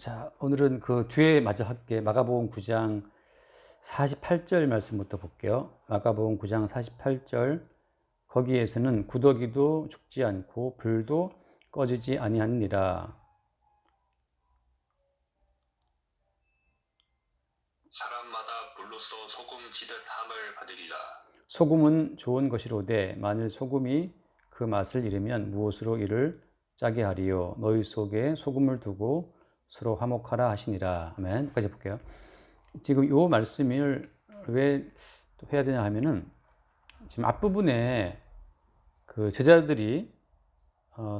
자, 오늘은 그 뒤에 마저 할게. 마가복음 9장 48절 말씀부터 볼게요. 마가복음 9장 48절. 거기에서는 구더기도 죽지 않고 불도 꺼지지 아니하니라. 사람마다 불로써 소금 지듯 함을 받으리라. 소금은 좋은 것이로되 만일 소금이 그 맛을 잃으면 무엇으로 이를 짜게 하리요. 너희 속에 소금을 두고 서로 화목하라 하시니라. 아멘. 여기까지 볼게요. 지금 이 말씀을 왜 해야 되냐 하면은 지금 앞부분에 그 제자들이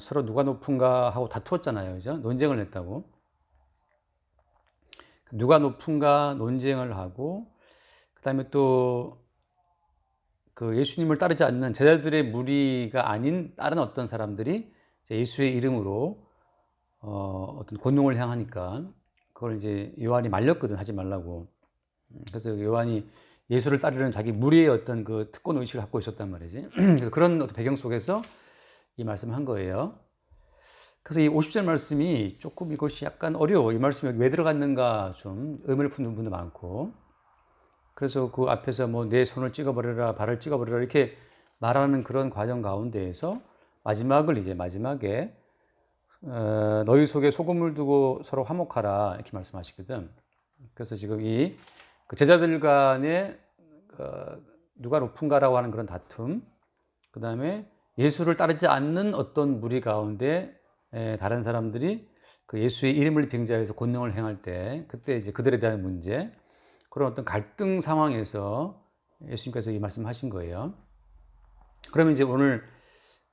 서로 누가 높은가 하고 다투었잖아요. 그죠? 논쟁을 했다고. 누가 높은가 논쟁을 하고, 그 다음에 또 그 예수님을 따르지 않는 제자들의 무리가 아닌 다른 어떤 사람들이 예수의 이름으로 어떤 권능을 향하니까 그걸 이제 요한이 말렸거든, 하지 말라고. 그래서 요한이 예수를 따르는 자기 무리의 어떤 그 특권 의식을 갖고 있었단 말이지. 그래서 그런 어떤 배경 속에서 이 말씀을 한 거예요. 그래서 이 50절 말씀이 조금 이것이 약간 어려워. 이 말씀이 왜 들어갔는가 좀 의문을 품는 분도 많고. 그래서 그 앞에서 뭐 내 손을 찍어버려라, 발을 찍어버려라 이렇게 말하는 그런 과정 가운데에서 마지막에 너희 속에 소금을 두고 서로 화목하라 이렇게 말씀하시거든. 그래서 지금 이 그 제자들 간에 누가 높은가라고 하는 그런 다툼, 그 다음에 예수를 따르지 않는 어떤 무리 가운데 다른 사람들이 그 예수의 이름을 빙자해서 권능을 행할 때 그때 이제 그들에 대한 문제, 그런 어떤 갈등 상황에서 예수님께서 이 말씀하신 거예요. 그러면 이제 오늘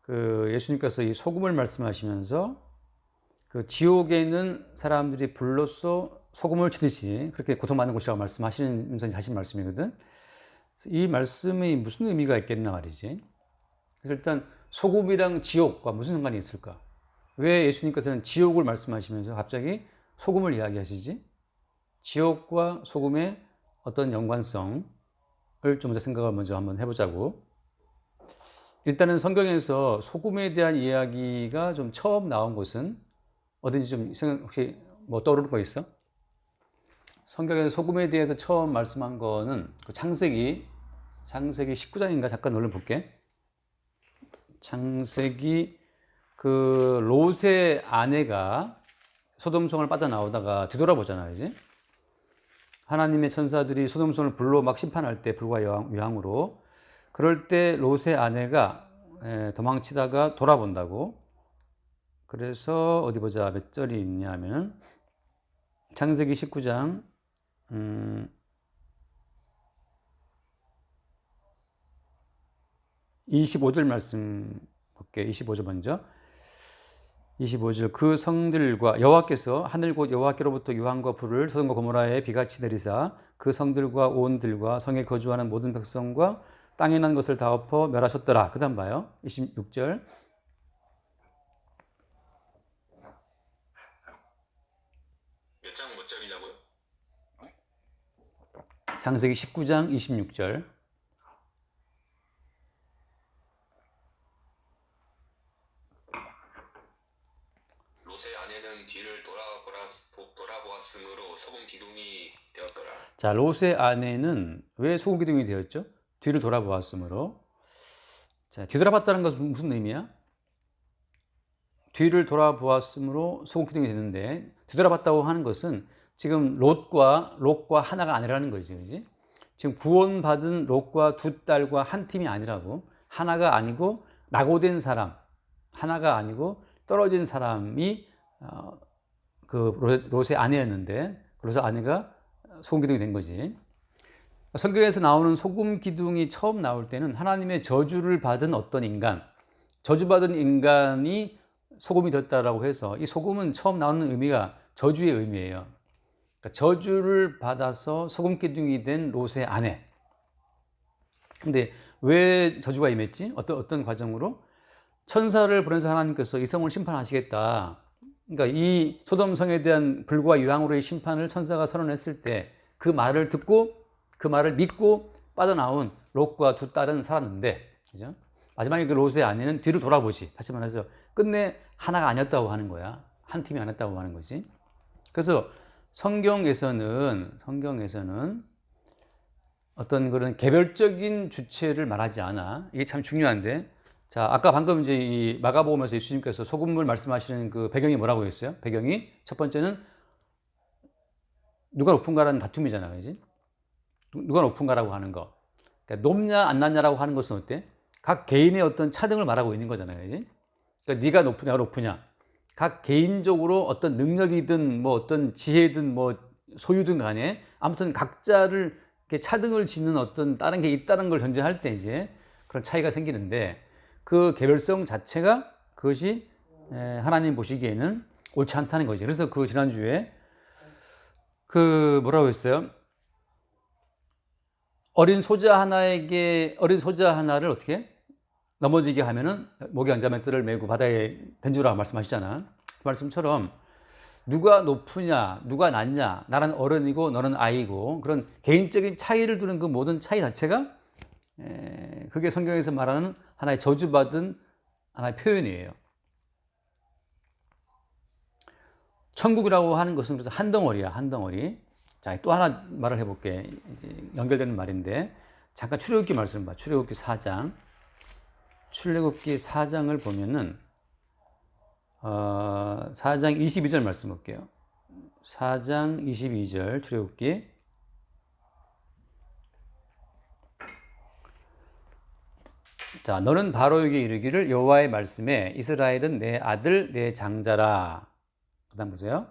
그 예수님께서 이 소금을 말씀하시면서 그 지옥에 있는 사람들이 불로써 소금을 치듯이 그렇게 고통받는 곳이라고 말씀하시면서 하신 말씀이거든. 이 말씀이 무슨 의미가 있겠나 말이지. 그래서 일단 소금이랑 지옥과 무슨 상관이 있을까? 왜 예수님께서는 지옥을 말씀하시면서 갑자기 소금을 이야기하시지? 지옥과 소금의 어떤 연관성을 좀 더 생각을 먼저 한번 해보자고. 일단은 성경에서 소금에 대한 이야기가 좀 처음 나온 곳은 어딘지 좀 생각, 혹시 뭐 떠오르는 거 있어? 성경에서 소금에 대해서 처음 말씀한 거는 그 창세기 19장인가 잠깐 얼른 볼게. 창세기 그 롯의 아내가 소돔성을 빠져나오다가 뒤돌아보잖아요, 이제. 하나님의 천사들이 소돔성을 불로 막 심판할 때 불과 유황으로, 그럴 때 롯의 아내가 도망치다가 돌아본다고. 그래서 어디 보자, 몇 절이 있냐면 창세기 19장 25절 말씀 볼게요. 25절 먼저. 25절 그 성들과 여호와께서 하늘 곧 여호와께로부터 유황과 불을 소돔과 고모라에 비같이 내리사 그 성들과 온들과 성에 거주하는 모든 백성과 땅에 난 것을 다 엎어 멸하셨더라. 그 다음 봐요. 26절 몇 장이냐고요? 창세기 19장 26절 롯의 아내는 뒤를 돌아보았으므로 소금 기둥이 되었더라. 자, 롯의 아내는 왜 소금 기둥이 되었죠? 뒤를 돌아보았으므로. 자, 뒤돌아봤다는 것은 무슨 의미야? 뒤를 돌아보았으므로 소금 기둥이 되는데, 뒤돌아봤다고 하는 것은 지금 롯과 하나가 아니라는 거지, 그지? 지금 구원받은 롯과 두 딸과 한 팀이 아니라고. 하나가 아니고 낙오된 사람, 하나가 아니고 떨어진 사람이 그 롯의 아내였는데, 그래서 아내가 소금 기둥이 된 거지. 성경에서 나오는 소금 기둥이 처음 나올 때는 하나님의 저주를 받은 어떤 인간, 저주받은 인간이 소금이 됐다라고 해서, 이 소금은 처음 나오는 의미가 저주의 의미예요. 그러니까 저주를 받아서 소금 기둥이 된 롯의 아내. 근데 왜 저주가 임했지? 어떤 과정으로? 천사를 보내서 하나님께서 이 성을 심판하시겠다. 그러니까 이 소돔성에 대한 불과 유황으로의 심판을 천사가 선언했을 때 그 말을 듣고 그 말을 믿고 빠져나온 롯과 두 딸은 살았는데, 그죠? 마지막에 그 롯의 아내는 뒤를 돌아보지. 다시 말해서 끝내 하나가 아니었다고 하는 거야. 한 팀이 아니었다고 하는 거지. 그래서 성경에서는 어떤 그런 개별적인 주체를 말하지 않아. 이게 참 중요한데. 자, 아까 방금 이제 이 마가복음에서 예수님께서 소금을 말씀하시는 그 배경이 뭐라고 했어요? 배경이 첫 번째는 누가 높은가라는 다툼이잖아요. 그지? 누가 높은가라고 하는 거. 그러니까 높냐 안 낮냐라고 하는 것은 어때? 각 개인의 어떤 차등을 말하고 있는 거잖아요. 그지? 그러니까 네가 높으냐 높으냐. 각 개인적으로 어떤 능력이든 뭐 어떤 지혜든 뭐 소유든 간에 아무튼 각자를 이렇게 차등을 짓는 어떤 다른 게 있다는 걸 전제할 때 이제 그런 차이가 생기는데 그 개별성 자체가 그것이 하나님 보시기에는 옳지 않다는 거지. 그래서 그 지난주에 그 뭐라고 했어요? 어린 소자 하나를 어떻게 넘어지게 하면은 목에 앉아면 뜰을 메고 바다에 던지라고 말씀하시잖아. 그 말씀처럼 누가 높으냐, 누가 낮냐, 나는 어른이고 너는 아이고 그런 개인적인 차이를 두는 그 모든 차이 자체가 그게 성경에서 말하는 하나의 저주받은 하나의 표현이에요. 천국이라고 하는 것은 그래서 한 덩어리야, 한 덩어리. 자, 또 하나 말을 해볼게. 이제 연결되는 말인데 잠깐 출애굽기 말씀 봐. 출애굽기 4장. 출애굽기 4장을 보면은 4장 22절 말씀 볼게요. 4장 22절 출애굽기. 자, 너는 바로에게 이르기를 여호와의 말씀에 이스라엘은 내 아들 내 장자라. 그다음 보세요.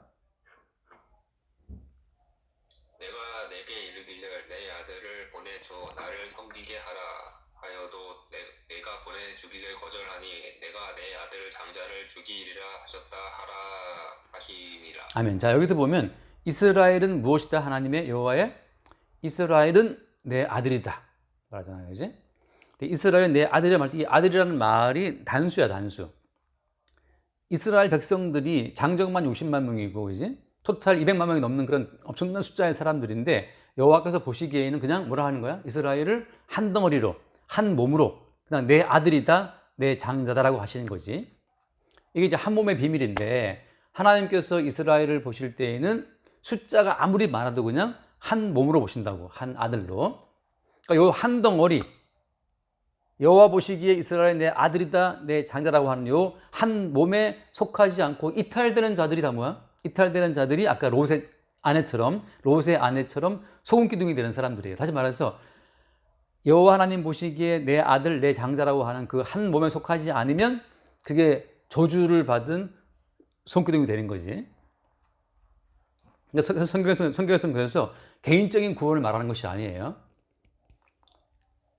내가 내게 이르기를 내 아들을 보내줘 나를 섬기게 하라 하여도 내가 보내주기를 거절하니 내가 내 아들 장자를 죽이리라 하셨다 하라 하시니라. 아멘. 자, 여기서 보면 이스라엘은 무엇이다? 하나님의 여호와의 이스라엘은 내 아들이다 말하잖아요. 그지? 이스라엘 내 아들이라 말 때 이 아들이라는 말이 단수야, 단수. 이스라엘 백성들이 장정만 60만 명이고, 그지? 토탈 200만 명이 넘는 그런 엄청난 숫자의 사람들인데 여호와께서 보시기에는 그냥 뭐라 하는 거야? 이스라엘을 한 덩어리로, 한 몸으로 그냥 내 아들이다, 내 장자다라고 하시는 거지. 이게 이제 한 몸의 비밀인데 하나님께서 이스라엘을 보실 때에는 숫자가 아무리 많아도 그냥 한 몸으로 보신다고, 한 아들로. 그러니까 요 한 덩어리, 여호와 보시기에 이스라엘 내 아들이다, 내 장자라고 하는 요 한 몸에 속하지 않고 이탈되는 자들이 다 뭐야? 이탈되는 자들이 아까 롯의 아내처럼 소금 기둥이 되는 사람들이에요. 다시 말해서 여호와 하나님 보시기에 내 아들, 내 장자라고 하는 그 한 몸에 속하지 않으면 그게 저주를 받은 손기둥이 되는 거지. 그러니까 성경에서는 그래서 개인적인 구원을 말하는 것이 아니에요.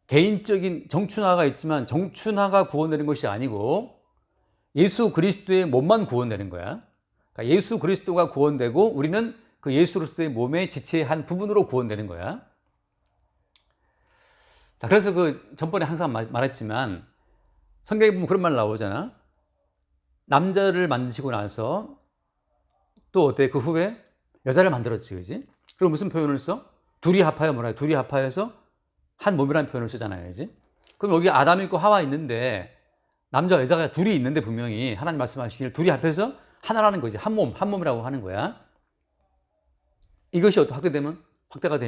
개인적인 정춘하가 있지만 정춘하가 구원되는 것이 아니고 예수 그리스도의 몸만 구원되는 거야. 그러니까 예수 그리스도가 구원되고 우리는 그 예수 그리스도의 몸의 지체의 한 부분으로 구원되는 거야. 자, 그래서 그 전번에 항상 말했지만 성경에 보면 그런 말 나오잖아. 남자를 만드시고 나서 또 어때? 그 후에 여자를 만들었지, 그지? 그리고 무슨 표현을 써? 둘이 합하여 뭐라 해? 둘이 합하여서 한 몸이라는 표현을 쓰잖아요, 그지? 그럼 여기 아담 있고 하와 있는데 남자 여자가 둘이 있는데 분명히 하나님 말씀하시길 둘이 합해서 하나라는 거지. 한 몸이라고 하는 거야. 이것이 어떻게 확대가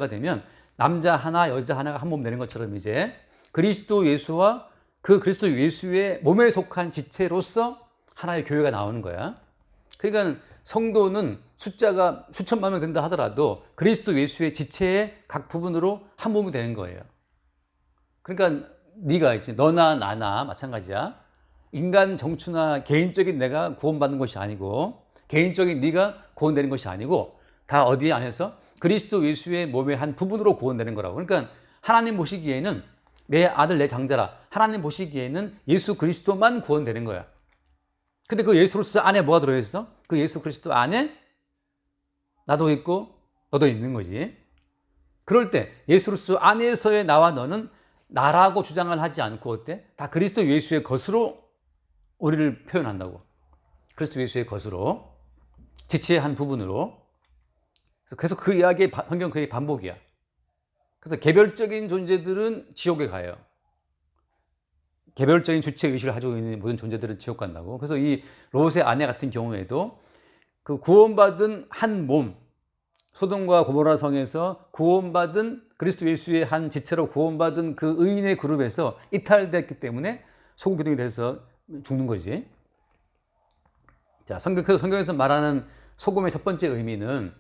되면 남자 하나, 여자 하나가 한 몸 되는 것처럼 이제 그리스도 예수와 그 그리스도 예수의 몸에 속한 지체로서 하나의 교회가 나오는 거야. 그러니까 성도는 숫자가 수천만 명 된다 하더라도 그리스도 예수의 지체의 각 부분으로 한 몸이 되는 거예요. 그러니까 네가 이제 너나 나나 마찬가지야. 인간 정추나 개인적인 내가 구원받는 것이 아니고 개인적인 네가 구원되는 것이 아니고 다 어디 안에서 그리스도 예수의 몸의 한 부분으로 구원되는 거라고. 그러니까 하나님 보시기에는 내 아들 내 장자라 하나님 보시기에는 예수 그리스도만 구원되는 거야. 근데 그 예수 그리스도 안에 뭐가 들어있어? 그 예수 그리스도 안에 나도 있고 너도 있는 거지. 그럴 때 예수 그리스도 안에서의 나와 너는 나라고 주장을 하지 않고 어때? 다 그리스도 예수의 것으로 우리를 표현한다고. 그리스도 예수의 것으로 지체의 한 부분으로. 그래서 그 이야기의 성경 그의 반복이야. 그래서 개별적인 존재들은 지옥에 가요. 개별적인 주체 의식을 가지고 있는 모든 존재들은 지옥 간다고. 그래서 이 롯의 아내 같은 경우에도 그 구원받은 한 몸, 소돔과 고모라 성에서 구원받은 그리스도 예수의 한 지체로 구원받은 그 의인의 그룹에서 이탈됐기 때문에 소금 기둥이 돼서 죽는 거지. 자, 성경에서 말하는 소금의 첫 번째 의미는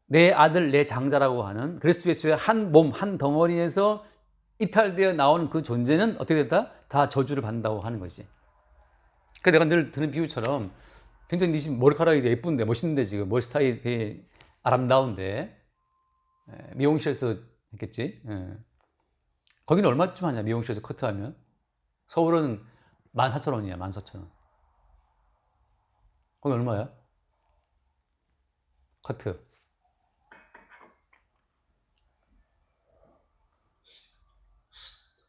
내 아들, 내 장자라고 하는 그리스도 예수의 한 몸, 한 덩어리에서 이탈되어 나온 그 존재는 어떻게 됐다? 다 저주를 받는다고 하는 거지. 그러니까 내가 늘 드는 비유처럼 굉장히 네 지금 머리카락이 되게 예쁜데 멋있는데 지금 머리 스타일이 되게 아름다운데 미용실에서 했겠지. 거기는 얼마쯤 하냐 미용실에서 커트하면? 서울은 14,000원이야 14,000원. 거기 얼마야? 커트.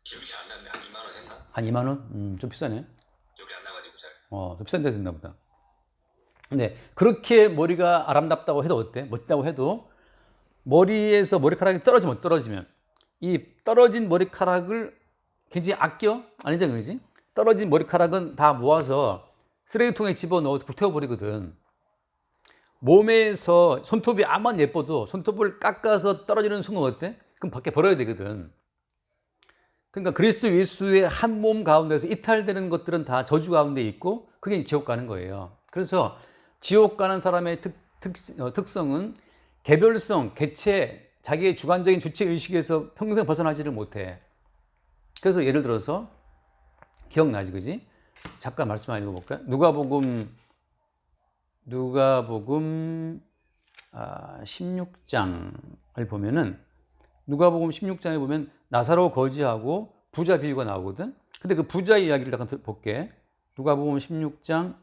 기억이 잘 안 나는데 한 2만 원 했나? 한 2만 원? 좀 비싸네. 기억이 안 나가지고 잘. 좀 비싼 데 됐나 보다. 근데 그렇게 머리가 아름답다고 해도 어때? 멋지다고 해도 머리에서 머리카락이 떨어지면 이 떨어진 머리카락을 굉장히 아껴? 아니잖아, 그지? 떨어진 머리카락은 다 모아서 쓰레기통에 집어넣어서 불태워버리거든. 몸에서 손톱이 아무리 예뻐도 손톱을 깎아서 떨어지는 순간 어때? 그럼 밖에 버려야 되거든. 그러니까 그리스도 예수의 한 몸 가운데서 이탈되는 것들은 다 저주 가운데 있고 그게 지옥 가는 거예요. 그래서 지옥 가는 사람의 특성은 개별성, 개체, 자기의 주관적인 주체의식에서 평생 벗어나지를 못해. 그래서 예를 들어서 기억나지, 그지? 잠깐 말씀 한번 읽어볼까요? 누가복음 16장을 보면은 누가복음 16장에 보면 나사로 거지하고 부자 비유가 나오거든. 근데 그 부자 이야기를 잠깐 볼게. 누가복음 16장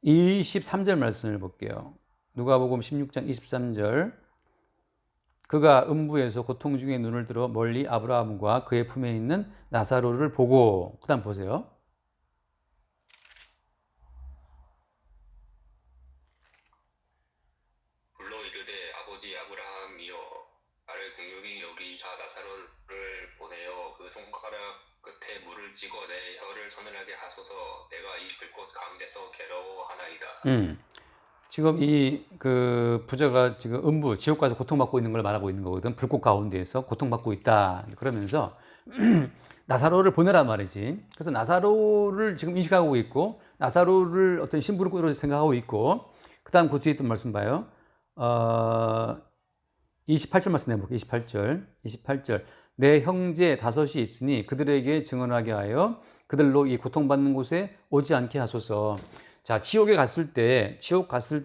23절 말씀을 볼게요. 누가복음 16장 23절. 그가 음부에서 고통 중에 눈을 들어 멀리 아브라함과 그의 품에 있는 나사로를 보고, 그 다음 보세요. 불러 이르되 아버지 아브라함이여 나를 긍휼히 여기사 나사로를 보내어 그 손가락 끝에 물을 찍어 내 혀를 서늘하게 하소서 내가 이 불꽃 가운데서 괴로워하나이다. 지금 그 부자가 지금 음부, 지옥 가서 고통받고 있는 걸 말하고 있는 거거든. 불꽃 가운데에서 고통받고 있다. 그러면서 나사로를 보내란 말이지. 그래서 나사로를 지금 인식하고 있고, 나사로를 어떤 신부로 생각하고 있고, 그 다음 그 뒤에 또 말씀 봐요. 28절 말씀 해볼게요. 28절. 내 형제 5이 있으니 그들에게 증언하게 하여 그들로 이 고통받는 곳에 오지 않게 하소서. 자, 지옥 갔을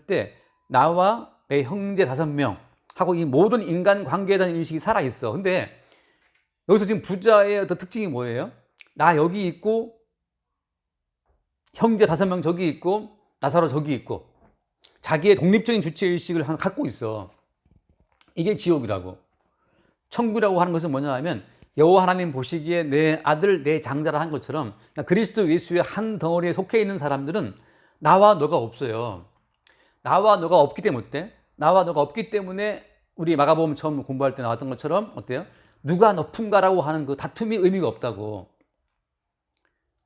때 나와 내 형제 5명 하고 이 모든 인간 관계에 대한 인식이 살아있어. 근데 여기서 지금 부자의 어떤 특징이 뭐예요? 나 여기 있고 형제 5명 저기 있고 나사로 저기 있고 자기의 독립적인 주체의식을 갖고 있어. 이게 지옥이라고. 천국이라고 하는 것은 뭐냐 하면 여호와 하나님 보시기에 내 아들, 내 장자라 한 것처럼 그리스도 예수의 한 덩어리에 속해 있는 사람들은 나와 너가 없어요. 나와 너가 없기 때문에 어때? 나와 너가 없기 때문에 우리 마가복음 처음 공부할 때 나왔던 것처럼 어때요? 누가 높은가라고 하는 그 다툼이 의미가 없다고.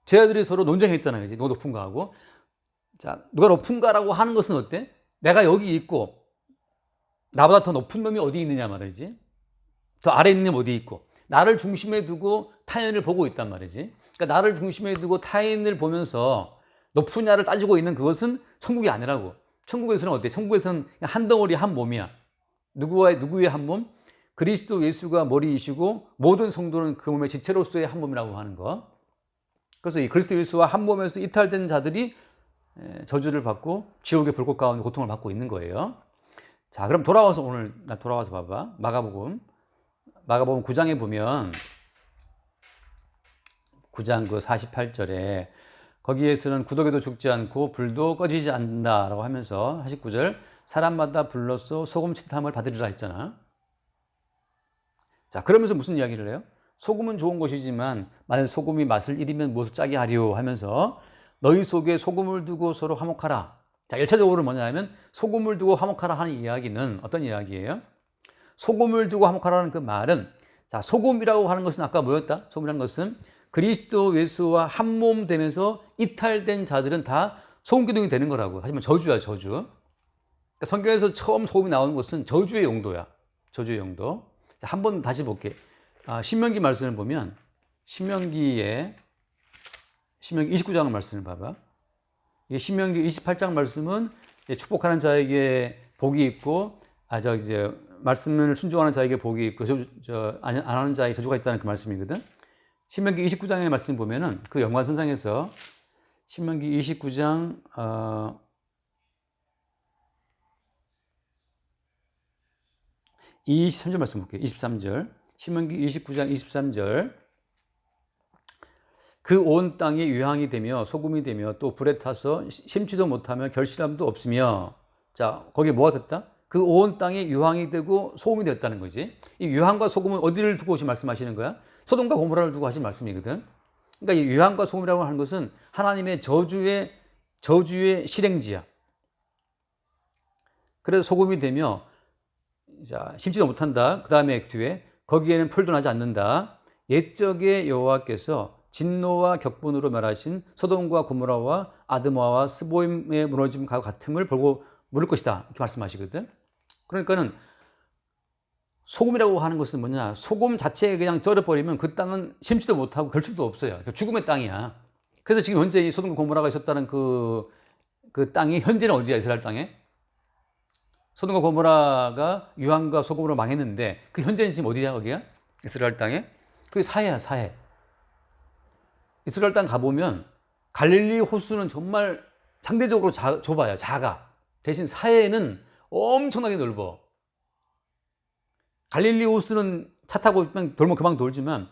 제자들이 서로 논쟁했잖아요. 이제 누가 높은가 하고. 자, 누가 높은가라고 하는 것은 어때? 내가 여기 있고 나보다 더 높은 놈이 어디 있느냐 말이지. 더 아래 있는 놈이 어디 있고. 나를 중심에 두고 타인을 보고 있단 말이지. 그러니까 나를 중심에 두고 타인을 보면서 높으냐를 따지고 있는 그것은 천국이 아니라고. 천국에서는 어때? 천국에서는 한 덩어리 한 몸이야. 누구의 한 몸? 그리스도 예수가 머리이시고 모든 성도는 그 몸의 지체로서의 한 몸이라고 하는 거. 그래서 이 그리스도 예수와 한 몸에서 이탈된 자들이 저주를 받고 지옥의 불꽃 가운데 고통을 받고 있는 거예요. 자, 그럼 돌아와서 봐봐. 마가복음 9장에 보면 9장 그 48절에 거기에서는 구더기도 죽지 않고 불도 꺼지지 않는다라고 하면서 49절 사람마다 불로써 소금 칠탐을 받으리라 했잖아. 자, 그러면서 무슨 이야기를 해요? 소금은 좋은 것이지만 만약 소금이 맛을 잃으면 무엇을 짜게 하리오 하면서 너희 속에 소금을 두고 서로 화목하라. 자, 1차적으로 뭐냐면 소금을 두고 화목하라 하는 이야기는 어떤 이야기예요? 소금을 두고 화목하라는 그 말은 자, 소금이라고 하는 것은 아까 뭐였다? 소금이라는 것은 그리스도 예수와 한 몸 되면서 이탈된 자들은 다 소금 기둥이 되는 거라고. 하지만 저주야, 저주. 그러니까 성경에서 처음 소금이 나오는 것은 저주의 용도야. 저주의 용도. 자, 한번 다시 볼게. 신명기 말씀을 보면 신명기 29장 말씀을 봐봐. 이게 신명기 28장 말씀은 축복하는 자에게 복이 있고, 이제 말씀을 순종하는 자에게 복이 있고, 안 하는 자에게 저주가 있다는 그 말씀이거든. 신명기 29장의 말씀 보면은 그 연관선상에서 신명기 29장 23절 말씀 볼게요. 23절. 신명기 29장 23절. 그 온 땅이 유황이 되며 소금이 되며 또 불에 타서 심지도 못하며 결실함도 없으며. 자, 거기에 뭐가 됐다? 그 온 땅이 유황이 되고 소금이 됐다는 거지. 이 유황과 소금은 어디를 두고 지금 말씀하시는 거야? 소돔과 고모라를 두고 하신 말씀이거든. 그러니까 이 유황과 소금이라고 하는 것은 하나님의 저주의 실행지야. 그래서 소금이 되며, 자, 심지도 못한다. 그 다음에 뒤에 거기에는 풀도 나지 않는다. 옛적의 여호와께서 진노와 격분으로 멸하신 소돔과 고모라와 아드마와 스보임의 무너짐과 같음을 보고 물을 것이다. 이렇게 말씀하시거든. 그러니까는 소금이라고 하는 것은 뭐냐? 소금 자체에 그냥 절여버리면 그 땅은 심지도 못하고 결실도 없어요. 죽음의 땅이야. 그래서 지금 현재 이 소돔과 고모라가 있었다는 그 땅이 현재는 어디야? 이스라엘 땅에? 소돔과 고모라가 유황과 소금으로 망했는데 그 현재는 지금 어디야? 거기야? 이스라엘 땅에? 그게 사해야, 사해. 이스라엘 땅 가보면 갈릴리 호수는 정말 상대적으로 좁아요. 작아. 대신 사해는 엄청나게 넓어. 갈릴리 호수는 차 타고 돌면 금방 돌지만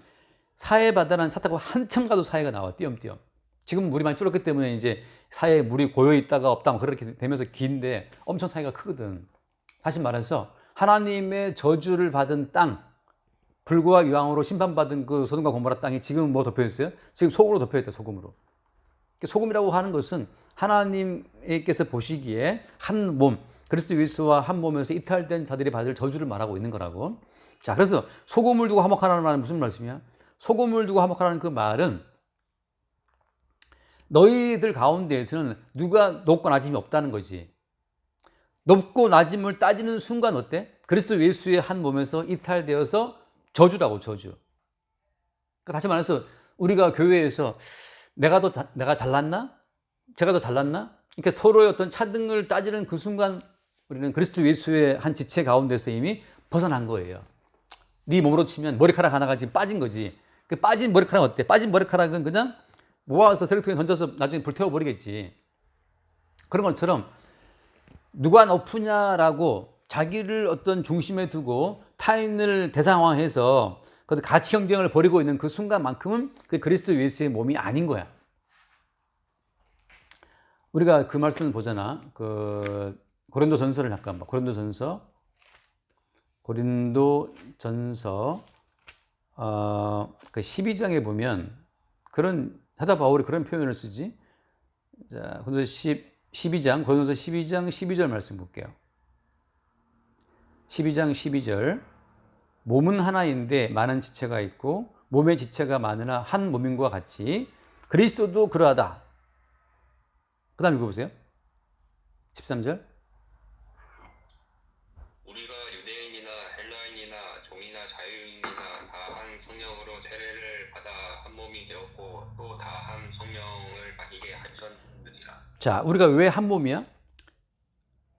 사해 바다는 차 타고 한참 가도 사해가 나와. 띄엄띄엄. 지금 물이 많이 줄었기 때문에 이제 사해에 물이 고여 있다가 없다가 그렇게 되면서 긴데 엄청 사해가 크거든. 다시 말해서 하나님의 저주를 받은 땅, 불과 유황으로 심판받은 그 소돔과 고모라 땅이 지금 뭐 덮여 있어요? 지금 소금으로 덮여 있다. 소금으로. 소금이라고 하는 것은 하나님께서 보시기에 한 몸, 그리스도 예수와 한 몸에서 이탈된 자들이 받을 저주를 말하고 있는 거라고. 자, 그래서 소금을 두고 화목하라는 말은 무슨 말씀이야? 소금을 두고 화목하라는 그 말은 너희들 가운데에서는 누가 높고 낮음이 없다는 거지. 높고 낮음을 따지는 순간 어때? 그리스도 예수의 한 몸에서 이탈되어서 저주라고, 저주. 그러니까 다시 말해서 우리가 교회에서 내가 잘났나? 제가 더 잘났나? 이렇게 서로의 어떤 차등을 따지는 그 순간 우리는 그리스도 예수의 한 지체 가운데서 이미 벗어난 거예요. 네 몸으로 치면 머리카락 하나가 지금 빠진 거지. 그 빠진 머리카락 어때? 빠진 머리카락은 그냥 모아서 드랙통에 던져서 나중에 불태워버리겠지. 그런 것처럼 누가 높으냐라고 자기를 어떤 중심에 두고 타인을 대상화해서 그 가치 경쟁을 벌이고 있는 그 순간만큼은 그 그리스도 예수의 몸이 아닌 거야. 우리가 그 말씀을 보잖아. 그 고린도전서를 잠깐 봐. 고린도전서 그 12장에 보면 그런 사도 바울이 그런 표현을 쓰지. 자, 고린도서 12장 12절 말씀 볼게요. 12장 12절. 몸은 하나인데 많은 지체가 있고 몸의 지체가 많으나 한 몸인 것과 같이 그리스도도 그러하다. 그 다음 읽어보세요. 13절. 우리가 유대인이나 헬라인이나 종이나 자유인이나 다 한 성령으로 세례를 받아 한 몸이 되었고 또 다 한 성령을 마시게 하셨느니라. 자, 우리가 왜 한 몸이야?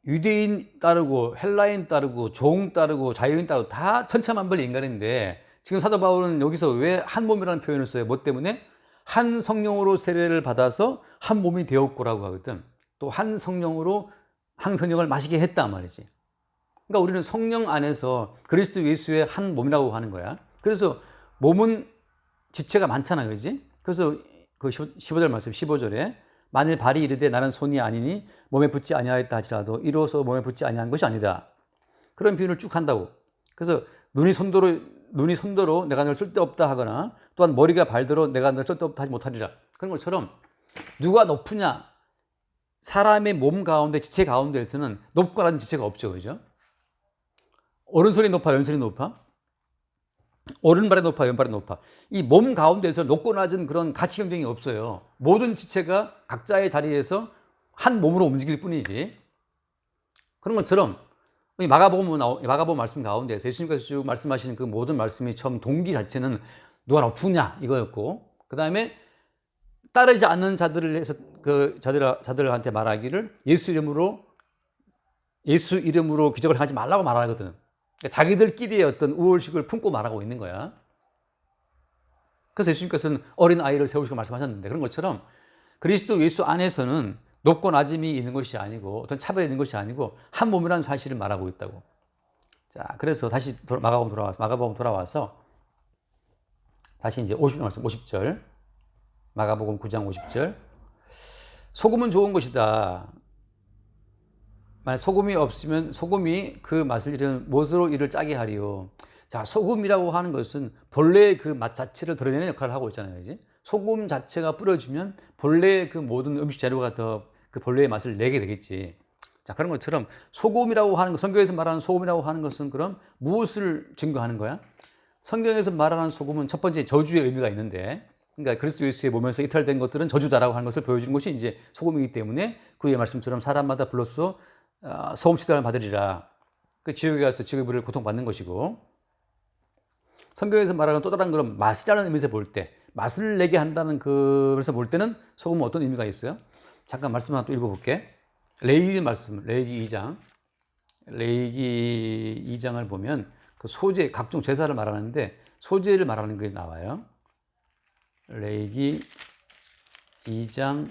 유대인 따르고 헬라인 따르고 종 따르고 자유인 따르고 다 천차만별 인간인데 지금 사도 바울은 여기서 왜 한 몸이라는 표현을 써요? 뭐 때문에? 한 성령으로 세례를 받아서 한 몸이 되었고라고 하거든. 또 한 성령으로 한 성령을 마시게 했단 말이지. 그러니까 우리는 성령 안에서 그리스도 예수의 한 몸이라고 하는 거야. 그래서 몸은 지체가 많잖아, 그지? 그래서 그 15절 말씀, 15절에 만일 발이 이르되 나는 손이 아니니 몸에 붙지 아니하였다 하지라도 이로써 몸에 붙지 아니한 것이 아니다. 그런 비유를 쭉 한다고. 그래서 눈이 손도로 내가 널 쓸데없다 하거나 또한 머리가 발대로 내가 널 쓸데없다 하지 못하리라. 그런 것처럼 누가 높으냐? 사람의 몸 가운데 지체 가운데에서는 높고라는 지체가 없죠. 그죠? 오른손이 높아, 왼손이 높아? 오른발이 높아, 왼발이 높아. 이 몸 가운데서 높고 낮은 그런 가치 경쟁이 없어요. 모든 지체가 각자의 자리에서 한 몸으로 움직일 뿐이지. 그런 것처럼 이 마가복음 말씀 가운데서 예수님께서 쭉 말씀하시는 그 모든 말씀이 처음 동기 자체는 누가 높으냐 이거였고, 그 다음에 따르지 않는 자들을 해서 그 자들한테 말하기를 예수 이름으로 기적을 하지 말라고 말하거든. 그러니까 자기들끼리의 어떤 우월식을 품고 말하고 있는 거야. 그래서 예수님께서는 어린 아이를 세우시고 말씀하셨는데, 그런 것처럼 그리스도 예수 안에서는 높고 낮음이 있는 것이 아니고 어떤 차별이 있는 것이 아니고 한 몸이라는 사실을 말하고 있다고. 자, 그래서 다시 마가복음 돌아와서 다시 이제 50절 마가복음 9장 50절. 소금은 좋은 것이다. 만약 소금이 없으면 소금이 그 맛을 잃은 못으로 이를 짜게 하리요. 자, 소금이라고 하는 것은 본래의 그 맛 자체를 드러내는 역할을 하고 있잖아요. 그지? 소금 자체가 뿌려지면 본래의 그 모든 음식 재료가 더 그 본래의 맛을 내게 되겠지. 자, 그런 것처럼 소금이라고 하는 것, 성경에서 말하는 소금이라고 하는 것은 그럼 무엇을 증거하는 거야? 성경에서 말하는 소금은 첫 번째 저주의 의미가 있는데, 그러니까 그리스도 예수의 몸에서 이탈된 것들은 저주다라고 하는 것을 보여주는 것이 이제 소금이기 때문에 그의 말씀처럼 사람마다 불로써 소금 치달을 받으리라. 그 지옥에 가서 지옥의 불을 고통받는 것이고, 성경에서 말하는 또 다른 그런 맛이라는 의미에서 볼 때, 맛을 내게 한다는 그래서 볼 때는 소금은 어떤 의미가 있어요? 잠깐 말씀 하나 또 읽어볼게. 레위기 말씀, 레위기 2장. 레위기 2장을 보면 그 소재, 각종 제사를 말하는데 소재를 말하는 게 나와요. 레위기 2장,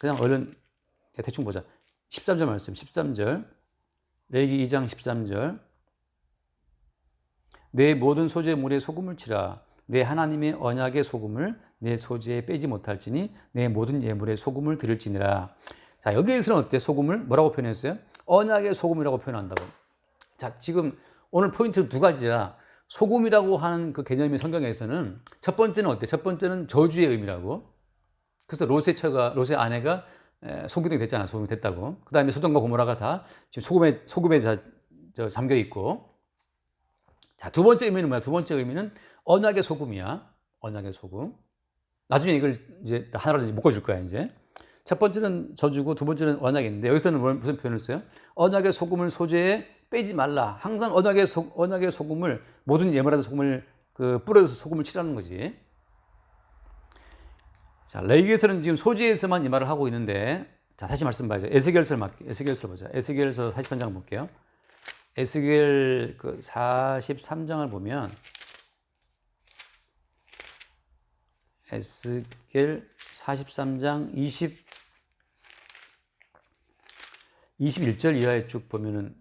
그냥 얼른 대충 보자. 13절 말씀, 13절. 레위기 2장 13절. 내 모든 소재물에 소금을 치라. 내 하나님의 언약의 소금을 내 소재에 빼지 못할지니 내 모든 예물에 소금을 드릴지니라. 자, 여기에서는 어때? 소금을 뭐라고 표현했어요? 언약의 소금이라고 표현한다고. 자, 지금 오늘 포인트 두 가지야. 소금이라고 하는 그 개념이 성경에서는 첫 번째는 어때? 첫 번째는 저주의 의미라고. 그래서 롯의 아내가 소금이 됐잖아. 소금이 됐다고. 그 다음에 소돔과 고모라가 다 지금 소금에 다 잠겨 있고. 자, 두 번째 의미는 뭐야? 두 번째 의미는 언약의 소금이야. 언약의 소금. 나중에 이걸 이제 하나로 묶어줄 거야, 이제. 첫 번째는 저주고 두 번째는 언약인데, 여기서는 무슨 표현을 써요? 언약의 소금을 소재에 빼지 말라. 항상 언약의 소금을, 모든 예물하는 소금을 뿌려서 소금을 치라는 거지. 자, 레위기에서는 지금 소재에서만 이 말을 하고 있는데, 자, 다시 말씀 봐야죠. 에스겔서 보자. 에스겔서 43장 볼게요. 에스겔 그 43장을 보면, 에스겔 43장 21절 이하에 쭉 보면은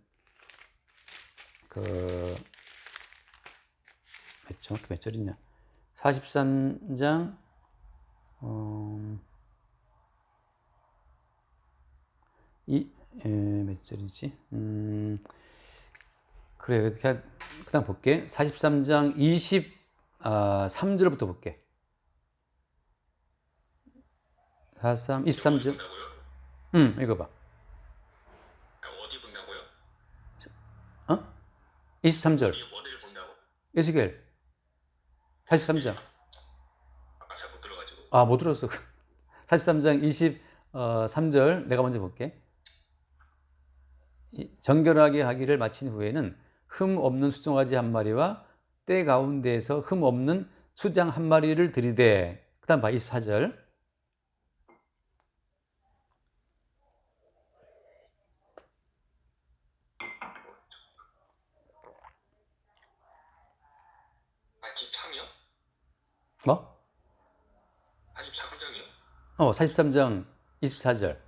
몇 절이냐? 43장 몇 절이지? 그래, 그다음 볼게. 43장 23절부터 볼게. 23절. 읽어봐. 어디 본다고요? 23절. 어디를 본다고? 에스겔 43장. 잘 못 들어가지고. 못 들었어. 43장 23절 내가 먼저 볼게. 정결하게 하기를 마친 후에는 흠 없는 수송아지 한 마리와 때 가운데에서 흠 없는 수장 한 마리를 들이되, 그 다음 봐. 24절. 뭐? 43장이요? 43장 24절.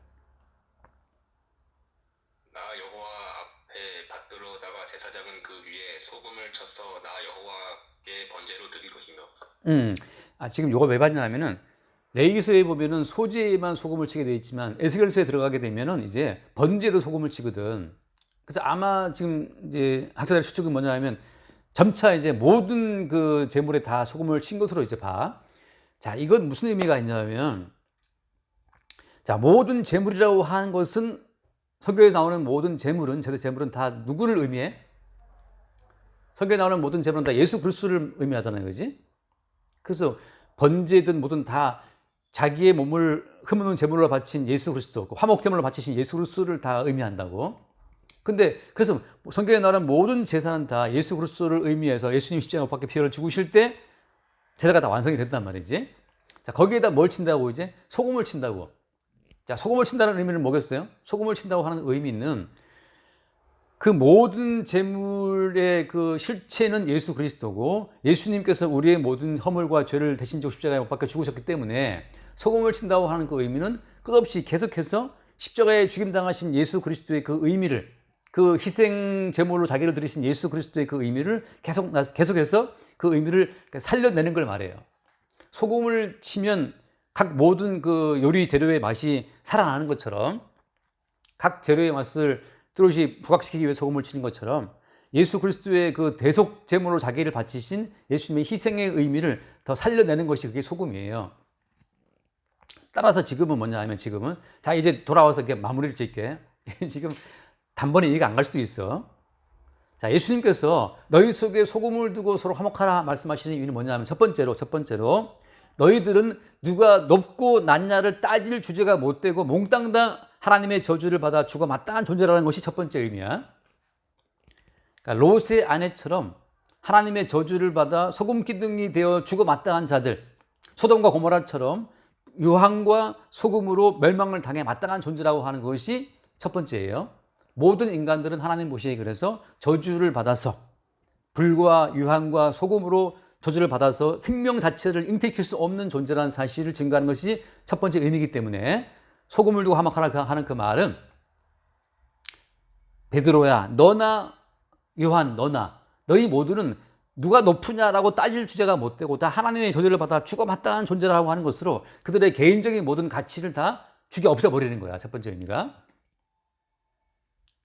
나 여호와 앞에 받들어다가 제사장은 그 위에 소금을 쳐서 나 여호와께 번제로 드릴 것이며. 지금 이거 왜 봤냐면은 레위기서에 보면은 소재에만 소금을 치게 되어 있지만 에스겔서에 들어가게 되면은 이제 번제도 소금을 치거든. 그래서 아마 지금 이제 학자들의 추측은 뭐냐면 점차 이제 모든 그 제물에 다 소금을 친 것으로 이제 봐. 자, 이건 무슨 의미가 있냐면, 자, 모든 제물이라고 하는 것은 성경에서 나오는 모든 제물은 다 누구를 의미해? 성경에 나오는 모든 제물은 다 예수 그리스도를 의미하잖아요. 그지? 그래서 번제든 뭐든 다 자기의 몸을 흐무는 제물로 바친 예수 그리스도, 화목 제물로 바치신 예수 그리스도를 다 의미한다고. 근데 그래서 성경에 나오는 모든 제사는 다 예수 그리스도를 의미해서 예수님 십자가 못 박혀 피를 죽으실 때 제사가 다 완성이 됐단 말이지. 자, 거기에다 뭘 친다고 이제? 소금을 친다고. 자, 소금을 친다는 의미는 뭐겠어요? 소금을 친다고 하는 의미는 그 모든 제물의 그 실체는 예수 그리스도고 예수님께서 우리의 모든 허물과 죄를 대신 지고 십자가에 못 박혀 죽으셨기 때문에 소금을 친다고 하는 그 의미는 끝없이 계속해서 십자가에 죽임당하신 예수 그리스도의 그 의미를 그 희생 제물로 자기를 드리신 예수 그리스도의 그 의미를 계속해서 그 의미를 살려내는 걸 말해요. 소금을 치면 각 모든 그 요리 재료의 맛이 살아나는 것처럼 각 재료의 맛을 뚜렷이 부각시키기 위해 소금을 치는 것처럼 예수 그리스도의 그 대속 제물로 자기를 바치신 예수님의 희생의 의미를 더 살려내는 것이 그게 소금이에요. 따라서 지금은 뭐냐 하면 지금은 자 이제 돌아와서 이렇게 마무리를 짓게 지금 단번에 이해가 안 갈 수도 있어. 자, 예수님께서 너희 속에 소금을 두고 서로 화목하라 말씀하시는 이유는 뭐냐 하면 첫 번째로 너희들은 누가 높고 낮냐를 따질 주제가 못 되고 몽땅 다 하나님의 저주를 받아 죽어 마땅한 존재라는 것이 첫 번째 의미야. 그러니까 롯의 아내처럼 하나님의 저주를 받아 소금 기둥이 되어 죽어 마땅한 자들, 소돔과 고모라처럼 유황과 소금으로 멸망을 당해 마땅한 존재라고 하는 것이 첫 번째예요. 모든 인간들은 하나님 보시기에 그래서 저주를 받아서 불과 유황과 소금으로 저주를 받아서 생명 자체를 잉태시킬 수 없는 존재라는 사실을 증거하는 것이 첫 번째 의미이기 때문에 소금을 두고 화목하라 하는 그 말은 베드로야 너나 요한 너나 너희 모두는 누가 높으냐라고 따질 주제가 못 되고 다 하나님의 저주를 받아 죽어 마땅한 존재라고 하는 것으로 그들의 개인적인 모든 가치를 다 죽여 없애버리는 거야. 첫 번째 의미가.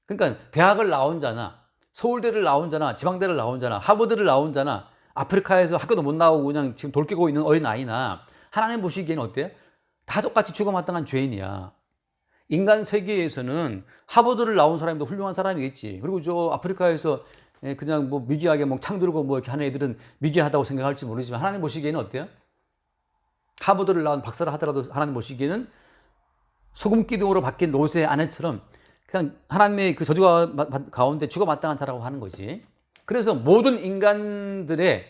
그러니까 대학을 나온 자나 서울대를 나온 자나 지방대를 나온 자나 하버드를 나온 자나 아프리카에서 학교도 못 나오고 그냥 지금 돌깨고 있는 어린아이나 하나님 보시기에는 어때요? 다 똑같이 죽어 마땅한 죄인이야. 인간 세계에서는 하버드를 나온 사람도 훌륭한 사람이겠지. 그리고 저 아프리카에서 그냥 뭐 미개하게 뭐 창 들고 뭐 이렇게 하는 애들은 미개하다고 생각할지 모르지만 하나님 보시기에는 어때요? 하버드를 나온 박사를 하더라도 하나님 보시기에는 소금 기둥으로 바뀐 롯의 아내처럼 그냥 하나님의 그 저주 가운데 죽어 마땅한 자라고 하는 거지. 그래서 모든 인간들의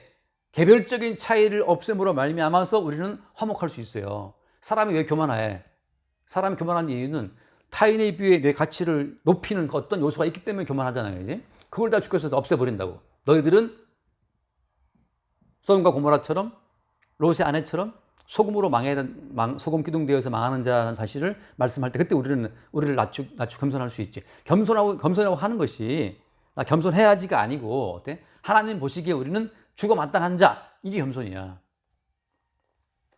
개별적인 차이를 없앰으로 말미암아서 우리는 화목할 수 있어요. 사람이 왜 교만해? 사람이 교만한 이유는 타인에 비해 내 가치를 높이는 어떤 요소가 있기 때문에 교만하잖아요. 그지? 그걸 다 주께서 없애버린다고. 너희들은 소돔과 고모라처럼 롯의 아내처럼 소금으로 소금 기둥 되어서 망하는 자라는 사실을 말씀할 때 그때 우리를 낮추 겸손할 수 있지. 겸손하고 하는 것이 나 겸손해야지가 아니고 어때? 하나님 보시기에 우리는 죽어 마땅한 자 이게 겸손이야.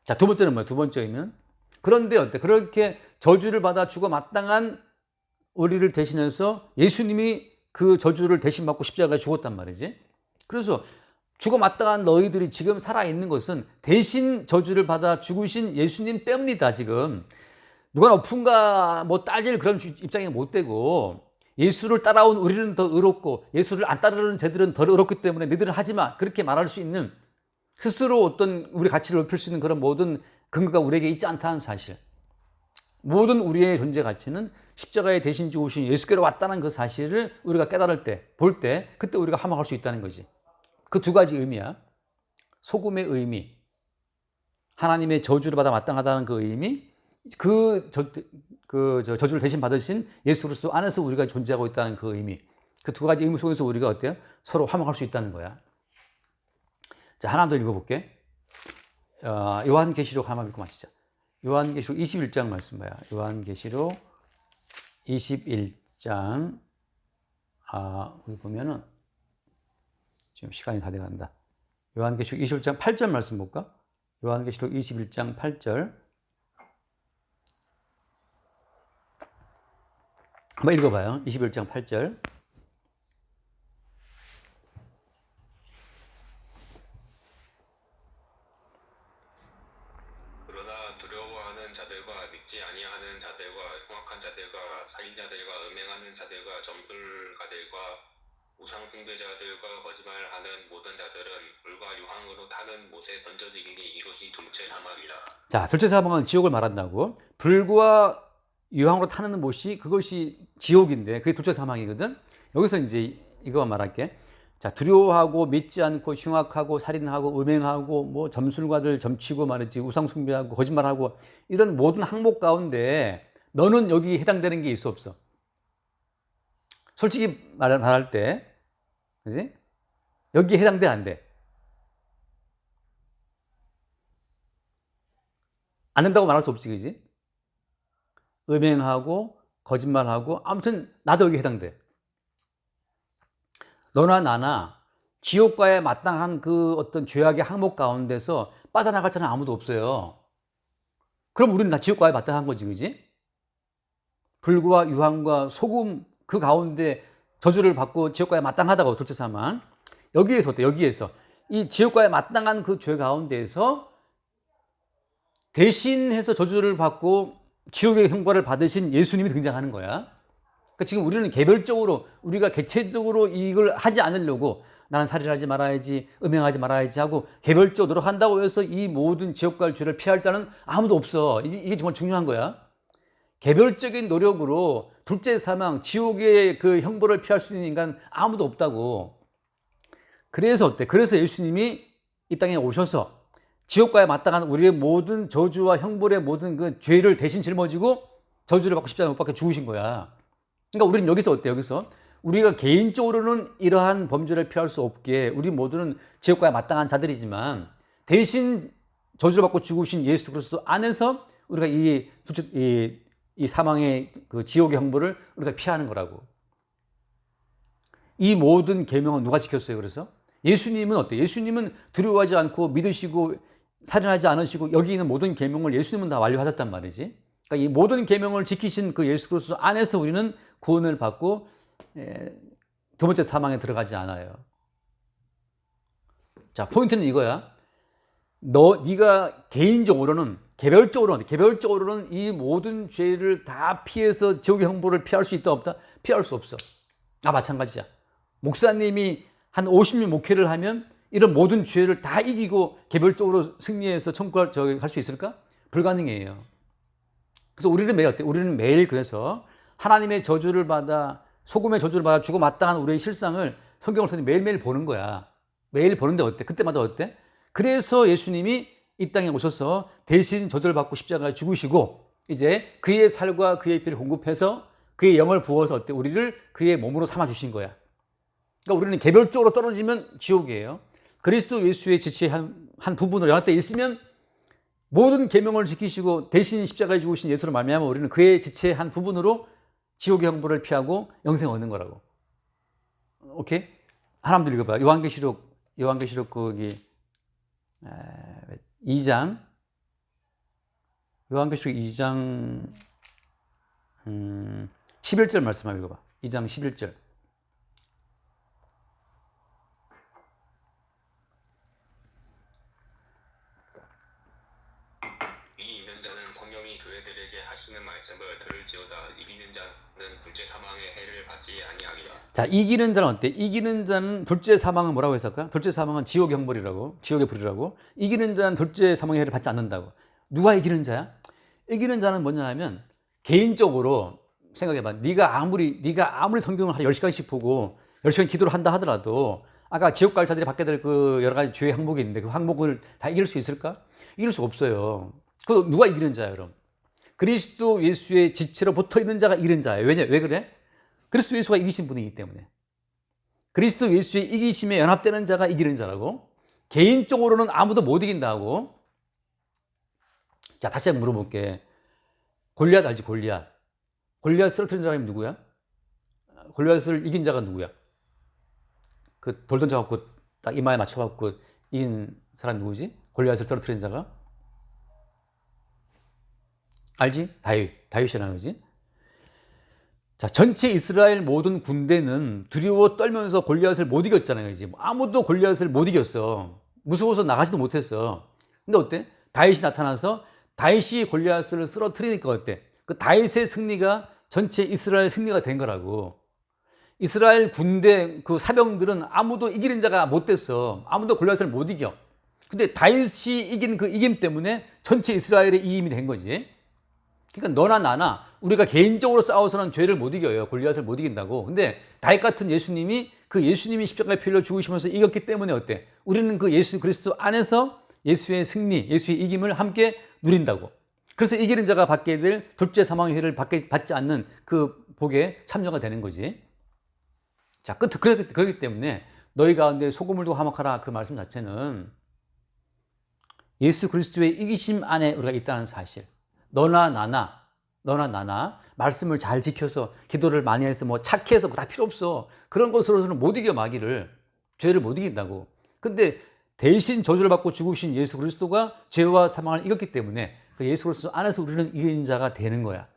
자, 두 번째는 뭐야? 두 번째 의미는 그런데 어때? 그렇게 저주를 받아 죽어 마땅한 우리를 대신해서 예수님이 그 저주를 대신 받고 십자가에 죽었단 말이지. 그래서 죽어 마땅한 너희들이 지금 살아있는 것은 대신 저주를 받아 죽으신 예수님 때문이다. 지금 누가 높은가 뭐 따질 그런 입장이 못 되고 예수를 따라온 우리는 더 의롭고 예수를 안 따르는 쟤들은 덜 의롭기 때문에 너희들은 하지마 그렇게 말할 수 있는 스스로 어떤 우리 가치를 높일 수 있는 그런 모든 근거가 우리에게 있지 않다는 사실. 모든 우리의 존재 가치는 십자가에 대신 죽으신 예수께로 왔다는 그 사실을 우리가 깨달을 때, 볼 때 그때 우리가 화목할 수 있다는 거지. 그 두 가지 의미야. 소금의 의미, 하나님의 저주를 받아 마땅하다는 그 의미, 저주를 대신 받으신 예수 그리스도 안에서 우리가 존재하고 있다는 그 의미. 그 두 가지 의미 속에서 우리가 어때요? 서로 화목할 수 있다는 거야. 자, 하나 더 읽어볼게. 요한계시록 하나 읽고 마치자. 요한계시록 21장 말씀 봐요. 요한계시록 21장. 여기 보면은 지금 시간이 다 돼간다. 요한계시록 21장 8절 말씀 볼까? 요한계시록 21장 8절. 한번 읽어봐요. 21장 8절. 그러나 두려워하는 자들과 믿지 아니하는 자들과 흉악한 자들과 살인자들과 음행하는 자들과 점술가들과 우상 숭배자들과 거짓말하는 모든 자들은 불과 유황으로 타는 못에 던져지기니 이것이 둘째 사망이다. 자, 둘째 사망은 지옥을 말한다고. 불과 유황으로 타는 못이 그것이 지옥인데 그게 둘째 사망이거든. 여기서 이제 이거 말할게. 자, 두려워하고 믿지 않고 흉악하고 살인하고 음행하고 뭐 점술가들 점치고 말이지 우상 숭배하고 거짓말하고 이런 모든 항목 가운데 너는 여기 해당되는 게 있어 없어? 솔직히 말할 때, 그지? 여기에 해당돼 안 돼? 안 된다고 말할 수 없지, 그지? 음행하고 거짓말하고 아무튼 나도 여기 해당돼. 너나 나나 지옥과에 마땅한 그 어떤 죄악의 항목 가운데서 빠져나갈 자는 아무도 없어요. 그럼 우리는 다 지옥과에 마땅한 거지, 그지? 불과 유황과 소금 그 가운데 저주를 받고 지옥과에 마땅하다고 둘째 사망. 여기에서 어때? 여기에서 이 지옥과에 마땅한 그 죄 가운데에서 대신해서 저주를 받고 지옥의 형벌을 받으신 예수님이 등장하는 거야. 그러니까 지금 우리는 개별적으로 우리가 개체적으로 이걸 하지 않으려고 나는 살인하지 말아야지, 음행하지 말아야지 하고 개별적으로 노력한다고 해서 이 모든 지옥 갈 죄를 피할 자는 아무도 없어. 이게 정말 중요한 거야. 개별적인 노력으로 둘째 사망, 지옥의 그 형벌을 피할 수 있는 인간 아무도 없다고. 그래서 어때? 그래서 예수님이 이 땅에 오셔서 지옥과에 마땅한 우리의 모든 저주와 형벌의 모든 그 죄를 대신 짊어지고 저주를 받고 십자가에 못 박혀 죽으신 거야. 그러니까 우리는 여기서 어때? 여기서 우리가 개인적으로는 이러한 범죄를 피할 수 없게 우리 모두는 지옥과에 마땅한 자들이지만 대신 저주를 받고 죽으신 예수 그리스도 안에서 우리가 이 사망의 그 지옥의 형벌을 우리가 피하는 거라고. 이 모든 계명은 누가 지켰어요? 그래서 예수님은 어때? 예수님은 두려워하지 않고 믿으시고 살인하지 않으시고 여기 있는 모든 계명을 예수님은 다 완료하셨단 말이지. 그러니까 이 모든 계명을 지키신 그 예수 그리스도 안에서 우리는 구원을 받고 두 번째 사망에 들어가지 않아요. 자, 포인트는 이거야. 네가 개별적으로는 이 모든 죄를 다 피해서 지옥의 형벌을 피할 수 있다 없다? 피할 수 없어. 마찬가지야. 목사님이 한 50년 목회를 하면 이런 모든 죄를 다 이기고 개별적으로 승리해서 천국을 할 수 있을까? 불가능해요. 그래서 우리는 매일 어때? 우리는 매일 그래서 하나님의 저주를 받아 소금의 저주를 받아 죽어 마땅한 우리의 실상을 성경을 통해 매일매일 보는 거야. 매일 보는데 어때? 그때마다 어때? 그래서 예수님이 이 땅에 오셔서 대신 저주를 받고 십자가에 죽으시고 이제 그의 살과 그의 피를 공급해서 그의 영을 부어서 어때? 우리를 그의 몸으로 삼아 주신 거야. 그러니까 우리는 개별적으로 떨어지면 지옥이에요. 그리스도 예수의 지체의 한 부분으로 영화 때 있으면 모든 계명을 지키시고 대신 십자가에 죽으신 예수로 말미암아 우리는 그의 지체의 한 부분으로 지옥의 형벌을 피하고 영생을 얻는 거라고. 오케이? 하나님들 읽어봐. 요한계시록 거기 2장 요한계시록 2장 11절 말씀 한번 읽어봐. 2장 11절. 이기는 자는 성령이 교회들에게 하시는 말씀을 들을지어다. 이기는 자는 둘째 사망의 해를 받지 아니하리라. 자, 이기는 자는 어때? 이기는 자는 둘째 사망은 뭐라고 했을까? 둘째 사망은 지옥의 형벌이라고, 지옥의 불이라고. 이기는 자는 둘째 사망의 해를 받지 않는다고. 누가 이기는 자야? 이기는 자는 뭐냐 하면 개인적으로 생각해봐. 네가 아무리 성경을 한 10시간씩 보고 10시간 기도를 한다 하더라도 아까 지옥 갈 자들이 받게 될 그 여러 가지 죄의 항목이 있는데 그 항목을 다 이길 수 있을까? 이길 수 없어요. 그 누가 이기는 자야, 그럼? 그리스도 예수의 지체로 붙어 있는 자가 이기는 자예요. 왜 그래? 그리스도 예수가 이기신 분이기 때문에. 그리스도 예수의 이기심에 연합되는 자가 이기는 자라고. 개인적으로는 아무도 못 이긴다고. 자, 다시 한번 물어볼게. 골리앗 알지? 골리앗 쓰러뜨린 사람이 누구야? 골리앗을 이긴 자가 누구야? 그 돌 던져갖고 딱 이마에 맞춰갖고 이긴 사람 누구지? 골리앗을 쓰러뜨린 자가? 알지? 다윗이라는 거지. 자, 전체 이스라엘 모든 군대는 두려워 떨면서 골리앗을 못 이겼잖아요. 이제 아무도 골리앗을 못 이겼어. 무서워서 나가지도 못했어. 근데 어때? 다윗이 나타나서 다윗이 골리앗을 쓰러뜨리니까 어때? 그 다윗의 승리가 전체 이스라엘 승리가 된 거라고. 이스라엘 군대 그 사병들은 아무도 이기는 자가 못 됐어. 아무도 골리앗을 못 이겨. 근데 다윗이 이긴 그 이김 때문에 전체 이스라엘의 이김이 된 거지. 그러니까 너나 나나 우리가 개인적으로 싸워서는 죄를 못 이겨요. 골리앗을 못 이긴다고. 근데 다윗 같은 예수님이 그 예수님이 십자가에 피 흘려 죽으시면서 이겼기 때문에 어때? 우리는 그 예수 그리스도 안에서 예수의 승리, 예수의 이김을 함께 누린다고. 그래서 이기는 자가 받게 될 둘째 사망의 회를 받지 않는 그 복에 참여가 되는 거지. 자, 그렇기 때문에 너희 가운데 소금을 두고 화목하라 그 말씀 자체는 예수 그리스도의 이기심 안에 우리가 있다는 사실. 너나 나나 말씀을 잘 지켜서 기도를 많이 해서 뭐 착해서 다 필요 없어. 그런 것으로서는 못 이겨 마귀를. 죄를 못 이긴다고. 근데 대신 저주를 받고 죽으신 예수 그리스도가 죄와 사망을 이겼기 때문에 그 예수 그리스도 안에서 우리는 이긴 자가 되는 거야.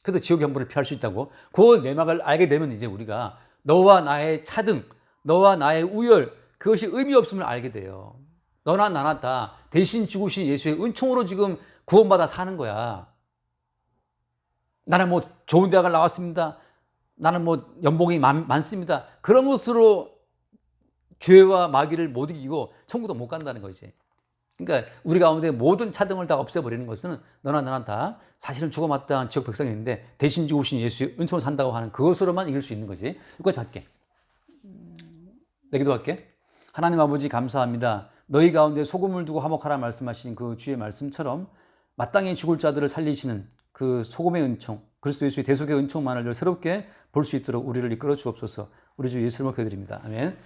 그래서 지옥의 형벌을 피할 수 있다고. 그 내막을 알게 되면 이제 우리가 너와 나의 차등, 너와 나의 우열, 그것이 의미 없음을 알게 돼요. 너나 나나 다 대신 죽으신 예수의 은총으로 지금 구원받아 사는 거야. 나는 뭐 좋은 대학을 나왔습니다. 나는 뭐 연봉이 많습니다. 그런 것으로 죄와 마귀를 못 이기고 천국도 못 간다는 거지. 그러니까 우리 가운데 모든 차등을 다 없애버리는 것은 너나 나나 다 사실은 죽어 마땅한 지옥 백성인데 대신 죽으신 예수의 은총을 산다고 하는 그것으로만 이길 수 있는 거지. 이거 할게. 내 기도할게. 하나님 아버지 감사합니다. 너희 가운데 소금을 두고 화목하라 말씀하신 그 주의 말씀처럼 마땅히 죽을 자들을 살리시는 그 소금의 은총, 그리스도 예수의 대속의 은총만을 새롭게 볼 수 있도록 우리를 이끌어 주옵소서. 우리 주 예수님을 기도드립니다. 아멘.